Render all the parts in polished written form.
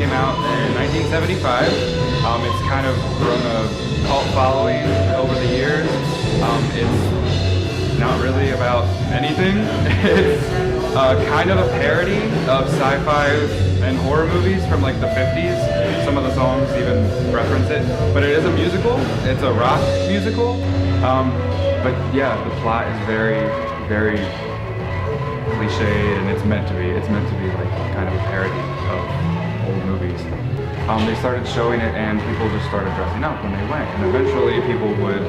came out in 1975. It's kind of grown a cult following over the years. It's not really about anything. It's kind of a parody of sci-fi and horror movies from like the 50s. Some of the songs even reference it. But it is a musical. It's a rock musical. But yeah, the plot is very, very cliched, and it's meant to be. It's meant to be like kind of a parody of old movies. They started showing it, and people just started dressing up when they went. And eventually, people would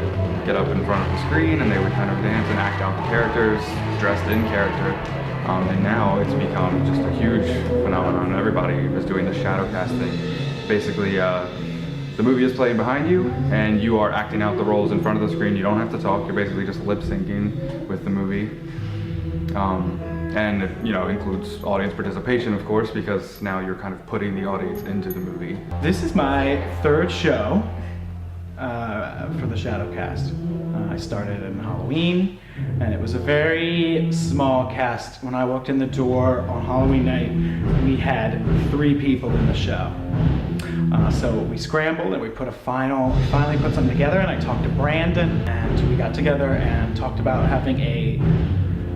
get up in front of the screen, and they would kind of dance and act out the characters, dressed in character. And now it's become just a huge phenomenon. Everybody is doing the shadow casting. Basically, the movie is playing behind you, and you are acting out the roles in front of the screen. You don't have to talk. You're basically just lip syncing with the movie. And it, includes audience participation, of course, because now you're kind of putting the audience into the movie. This is my third show for the Shadowcast. I started in Halloween, and it was a very small cast. When I walked in the door on Halloween night, we had 3 people in the show. So we scrambled and we finally put something together, and I talked to Brandon, and we got together and talked about having a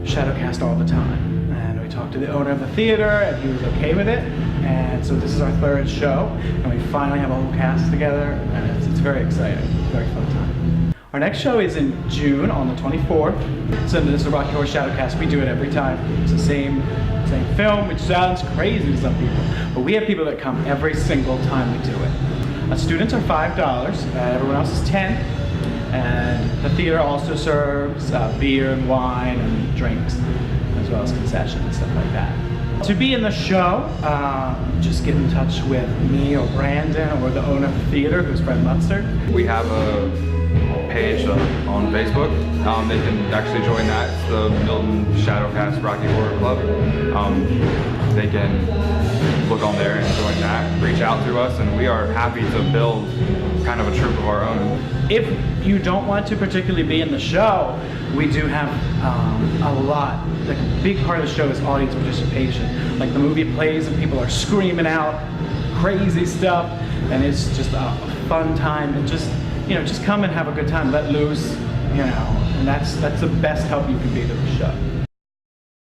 Shadowcast all the time. And we talked to the owner of the theater, and he was okay with it. And so this is our third show, and we finally have a whole cast together, and it's very exciting, very fun time. Our next show is in June on the 24th. So this is a Rocky Horror Shadowcast. We do it every time. It's the same film, which sounds crazy to some people, but we have people that come every single time we do it. Students are $5, everyone else is $10, and the theater also serves beer and wine and drinks, as well as concessions and stuff like that. To be in the show, just get in touch with me or Brandon or the owner of the theater, who's Fred Munster. We have a page on Facebook. They can actually join that. It's the Milton Shadowcast Rocky Horror Club. They can look on there and join that, reach out to us, and we are happy to build kind of a troupe of our own. If you don't want to particularly be in the show, we do have like a big part of the show is audience participation. Like the movie plays and people are screaming out crazy stuff, and it's just a fun time, and just come and have a good time, let loose, and that's the best help you can be to the show.